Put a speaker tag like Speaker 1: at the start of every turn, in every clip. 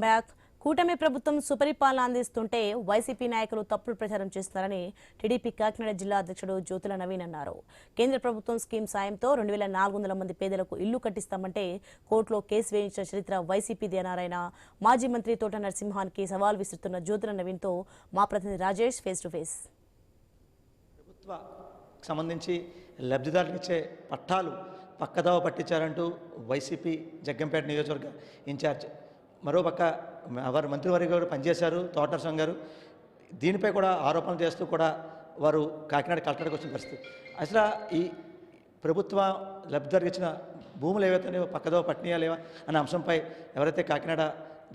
Speaker 1: Back కూటమి ప్రభుత్వం సుపరిపాలన అందిస్తుంటే వైసీపీ నాయకులు తప్పుడు ప్రచారం చేస్తున్నారని టీడీపీ కాకినాడ జిల్లా అధ్యక్షుడు జ్యోతుల నవీన్ అన్నారు. కేంద్ర ప్రభుత్వం స్కీమ్ సాయంతో 2400 మంది పేదలకు ఇల్లు కట్టిస్తామంటే కోర్టులో కేసు వేయించిన చరిత్ర వైసీపీది అన్నారాయన. మాజీ మంత్రి తోట నరసింహానికి సవాల్ విసురుతున్న జ్యోతుల నవీన్తో మా ప్రతినిధి రాజేష్ ఫేస్ టు ఫేస్.
Speaker 2: ప్రభుత్వ సంబంధించి లబ్ధిదారులకు ఇచ్చే పట్టాలు పక్కదావ పట్టించారంటూ వైసీపీ జగ్గంపేట నియోజకవర్గ ఇన్ఛార్జ్ మరోపక్క వారు మంత్రివర్గ గారు పనిచేశారు తోట నరసింహ గారు. దీనిపై కూడా ఆరోపణలు చేస్తూ కూడా వారు కాకినాడ కలెక్టర్కి వచ్చిన పరిస్థితి. అసలు ఈ ప్రభుత్వ లబ్ధిదారులకు ఇచ్చిన భూములు ఏవైతే పక్కదావ పట్టినీయాలేవా అనే అంశంపై ఎవరైతే కాకినాడ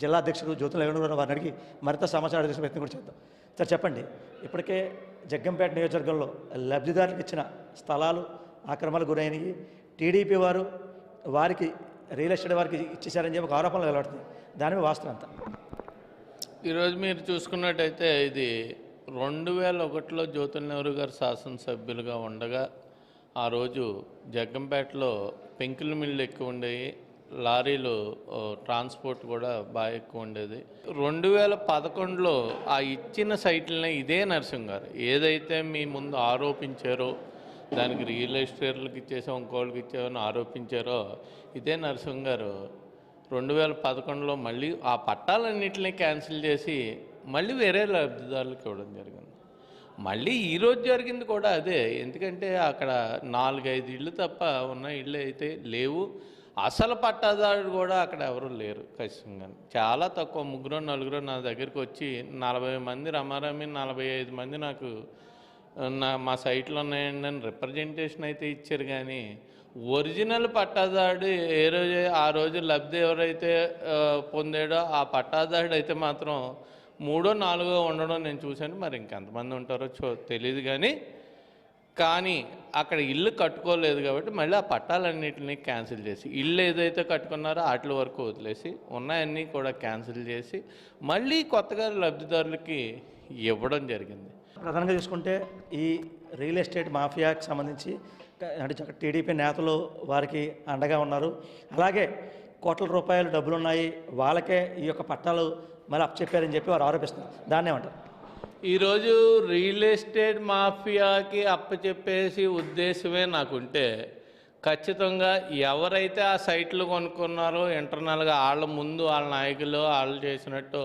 Speaker 2: జిల్లా అధ్యక్షుడు జ్యోతుల నవీన్ గారు వారిని అడిగి మరింత సమాచారం చేసే ప్రయత్నం కూడా చేద్దాం. సార్ చెప్పండి, ఇప్పటికే జగ్గంపేట నియోజకవర్గంలో లబ్ధిదారులకు ఇచ్చిన స్థలాలు ఆక్రమణకు గురైనవి, టీడీపీ వారు వారికి రియల్ ఎస్టేట్ వారికి ఇచ్చేశారని చెప్పి ఒక ఆరోపణలు వెలువడుతుంది. దానిపై వాస్తవం అంతా
Speaker 3: ఈరోజు మీరు చూసుకున్నట్టయితే ఇది 2001లో జ్యోతుల నెహ్రూ గారు శాసనసభ్యులుగా ఉండగా ఆ రోజు జగ్గంపేటలో పెంకుల మిల్లు ఎక్కువ ఉండేవి, లారీలు ట్రాన్స్పోర్ట్ కూడా బాగా ఎక్కువ ఉండేది. 2011లో ఆ ఇచ్చిన సైట్లని ఇదే నరసింహ గారు ఏదైతే మీ ముందు ఆరోపించారో దానికి రియల్ ఎస్టేట్లకు ఇచ్చేసాం ఇంకోళ్ళకి ఇచ్చామని ఆరోపించారో ఇదే నరసింహ గారు 2011లో మళ్ళీ ఆ పట్టాలన్నింటినీ క్యాన్సిల్ చేసి మళ్ళీ వేరే లబ్ధిదారులకు ఇవ్వడం జరిగింది. మళ్ళీ ఈరోజు జరిగింది కూడా అదే. ఎందుకంటే అక్కడ 4-5 ఇళ్ళు తప్ప ఉన్న ఇళ్ళు అయితే లేవు. అసలు పట్టాదారుడు కూడా అక్కడ ఎవరు లేరు. ఖచ్చితంగా చాలా తక్కువ 3-4 నా దగ్గరికి వచ్చి 40 మంది రమారమి 45 మంది నాకు మా సైట్లో ఉన్నాయండి అని రిప్రజెంటేషన్ అయితే ఇచ్చారు. కానీ ఒరిజినల్ పట్టాదారుడు ఆ రోజు లబ్ధి ఎవరైతే పొందాడో ఆ పట్టాదారుడు అయితే మాత్రం 3-4 ఉండడం నేను చూశాను. మరి ఇంకెంతమంది ఉంటారో తెలియదు. కానీ అక్కడ ఇల్లు కట్టుకోలేదు కాబట్టి మళ్ళీ ఆ పట్టాలన్నింటినీ క్యాన్సిల్ చేసి ఇల్లు ఏదైతే కట్టుకున్నారో వాటి వరకు వదిలేసి ఉన్నాయన్నీ కూడా క్యాన్సిల్ చేసి మళ్ళీ కొత్తగా లబ్ధిదారులకి ఇవ్వడం జరిగింది.
Speaker 2: ప్రధానంగా చూసుకుంటే ఈ రియల్ ఎస్టేట్ మాఫియాకి సంబంధించి అంటే టీడీపీ నేతలు వారికి అండగా ఉన్నారు. అలాగే కోట్ల రూపాయలు డబ్బులు ఉన్నాయి, వాళ్ళకే ఈ యొక్క పట్టాలు మళ్ళీ అప్పచెప్పారని చెప్పి వారు ఆరోపిస్తున్నారు. దాన్ని ఏమంటారు?
Speaker 3: ఈరోజు రియల్ ఎస్టేట్ మాఫియాకి అప్పచెప్పేసి ఉద్దేశమే నాకుంటే ఖచ్చితంగా ఎవరైతే ఆ సైట్లు కొనుక్కున్నారో ఇంటర్నల్గా వాళ్ళ ముందు వాళ్ళ నాయకులు వాళ్ళు చేసినట్టు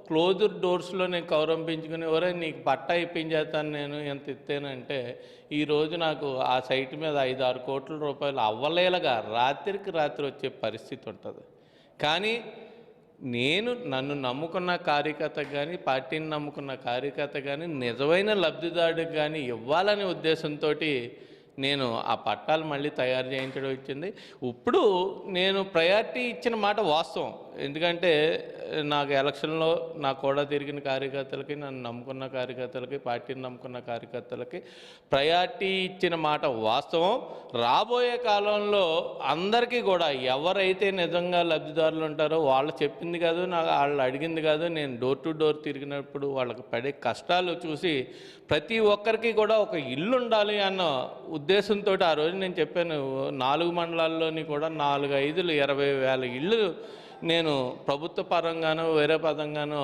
Speaker 3: క్లోజ్డ్ డోర్స్లో నేను కౌరంపించుకుని ఎవరై నీకు పట్టా ఇప్పించేస్తాను నేను ఎంత ఇస్తానంటే ఈరోజు నాకు ఆ సైట్ మీద 5-6 కోట్ల రూపాయలు అవ్వలేలుగా రాత్రికి రాత్రి వచ్చే పరిస్థితి ఉంటుంది. కానీ నన్ను నమ్ముకున్న కార్యకర్త కానీ పార్టీని నమ్ముకున్న కార్యకర్త కానీ నిజమైన లబ్ధిదారుడికి కానీ ఇవ్వాలనే ఉద్దేశంతో నేను ఆ పట్టాలు మళ్ళీ తయారు చేయించడం ఇచ్చింది. ఇప్పుడు నేను ప్రయారిటీ ఇచ్చిన మాట వాస్తవం. ఎందుకంటే నాకు ఎలక్షన్లో నా కూడా తిరిగిన కార్యకర్తలకి నన్ను నమ్ముకున్న కార్యకర్తలకి పార్టీని నమ్ముకున్న కార్యకర్తలకి ప్రయారిటీ ఇచ్చిన మాట వాస్తవం. రాబోయే కాలంలో అందరికీ కూడా ఎవరైతే నిజంగా లబ్ధిదారులు ఉంటారో వాళ్ళు చెప్పింది కాదు, వాళ్ళు అడిగింది కాదు, నేను డోర్ టు డోర్ తిరిగినప్పుడు వాళ్ళకి పడే కష్టాలు చూసి ప్రతి ఒక్కరికి కూడా ఒక ఇల్లు ఉండాలి అన్న ఉద్దేశంతో ఆ రోజు నేను చెప్పాను 4 మండలాల్లోని కూడా 4-5 20,000 ఇళ్ళు నేను ప్రభుత్వ పరంగానో వేరే పదంగానో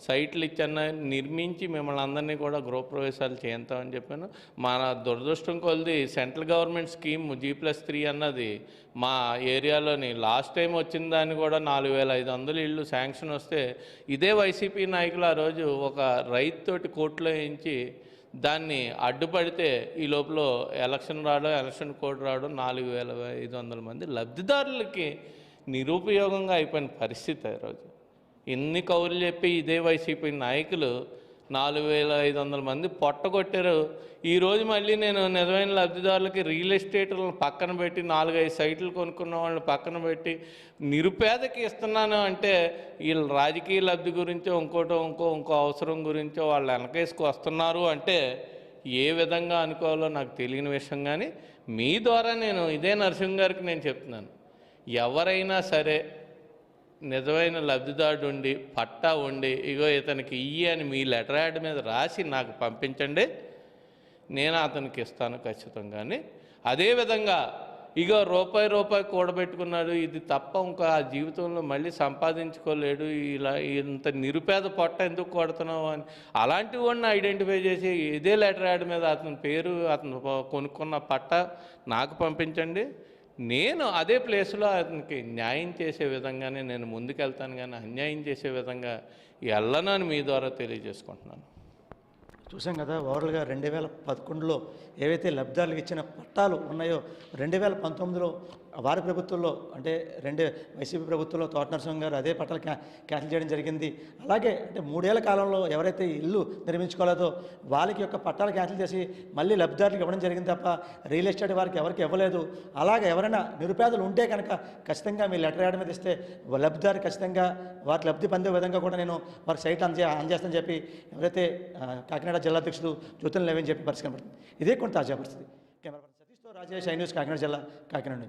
Speaker 3: సైట్లు ఇచ్చాను నిర్మించి మిమ్మల్ని అందరినీ కూడా గృహప్రవేశాలు చేస్తామని చెప్పాను. మన దురదృష్టం కొలిది సెంట్రల్ గవర్నమెంట్ స్కీమ్ G+3 అన్నది మా ఏరియాలోని లాస్ట్ టైం వచ్చిన దాన్ని కూడా 4,500 ఇళ్ళు శాంక్షన్ వస్తే ఇదే వైసీపీ నాయకులు ఆ రోజు ఒక రైతుతోటి కోర్టులో వేయించి దాన్ని అడ్డుపడితే ఈ లోపల ఎలక్షన్ కోడ్ రావడం 4,500 మంది లబ్ధిదారులకి నిరుపయోగంగా అయిపోయిన పరిస్థితి. ఈరోజు ఎన్ని కౌరులు చెప్పి ఇదే వైసీపీ నాయకులు 4,500 మంది పొట్టగొట్టారు. ఈరోజు మళ్ళీ నేను నిజమైన లబ్ధిదారులకి రియల్ ఎస్టేట్లను పక్కన పెట్టి 4-5 సైట్లు కొనుక్కున్న వాళ్ళని పక్కన పెట్టి నిరుపేదకి ఇస్తున్నాను అంటే వీళ్ళు రాజకీయ లబ్ధి గురించో ఇంకో అవసరం గురించో వాళ్ళు వెనకేసుకు వస్తున్నారు అంటే ఏ విధంగా అనుకోవాలో నాకు తెలియని విషయం. కానీ మీ ద్వారా నేను ఇదే నరసింహ గారికి నేను చెప్తున్నాను, ఎవరైనా సరే నిజమైన లబ్ధిదారుడు ఉండి పట్టా ఉండి ఇగో ఇతనికి ఇయ్యి అని మీ లెటర్ యాడ్ మీద రాసి నాకు పంపించండి, నేను అతనికి ఇస్తాను ఖచ్చితంగానే. అదేవిధంగా ఇక రూపాయి రూపాయి కూడబెట్టుకున్నాడు, ఇది తప్ప ఇంకా ఆ జీవితంలో మళ్ళీ సంపాదించుకోలేడు, ఇలా ఇంత నిరుపేద పొట్ట ఎందుకు కొడుతున్నావు అని అలాంటి వాడిని ఐడెంటిఫై చేసి ఇదే లెటర్ యాడ్ మీద అతని పేరు, అతను కొనుక్కున్న పట్ట నాకు పంపించండి. నేను అదే ప్లేస్లో అతనికి న్యాయం చేసే విధంగానే నేను ముందుకెళ్తాను, కానీ అన్యాయం చేసే విధంగా వెళ్ళను అని మీ ద్వారా తెలియజేసుకుంటున్నాను.
Speaker 2: చూసాం కదా, ఓవరాల్గా 2011లో ఏవైతే లబ్ధిదారులకు ఇచ్చిన పట్టాలు ఉన్నాయో 2019లో వారి ప్రభుత్వంలో అంటే వైసీపీ ప్రభుత్వంలో తోట నరసింహ గారు అదే పట్టాలు క్యాన్సిల్ చేయడం జరిగింది. అలాగే అంటే 3 ఏళ్ల కాలంలో ఎవరైతే ఇల్లు నిర్మించుకోలేదో వాళ్ళకి యొక్క పట్టాలు క్యాన్సిల్ చేసి మళ్ళీ లబ్ధిదారులకు ఇవ్వడం జరిగింది తప్ప రియల్ ఎస్టేట్ వారికి ఎవరికి ఇవ్వలేదు. అలాగే ఎవరైనా నిరుపేదలు ఉంటే కనుక ఖచ్చితంగా మీ లెటర్ యాడ్ మీద ఇస్తే లబ్ధిదారు ఖచ్చితంగా వారి లబ్ధి పొందే విధంగా కూడా నేను వారికి సైట్ అందజేస్తానని చెప్పి ఎవరైతే కాకినాడ జిల్లా అధ్యక్షుడు జ్యోతుల నవీన్ చెప్పి పరిస్థితి కనబడుతుంది. ఇదే కొంత తాజా పరిస్థితి. కెమెరా పర్సన్ సతీష్తో రాజేష్, ఐ న్యూస్, కాకినాడ జిల్లా, కాకినాడ నుంచి.